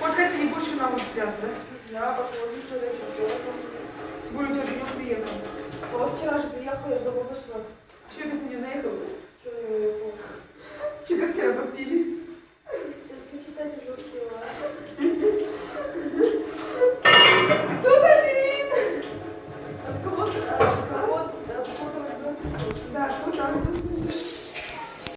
Вот это не больше на улице, да? Я посмотрю, что я делаю. Будет уже не приехал. Вот вчера же приехал, я забыл посмотреть.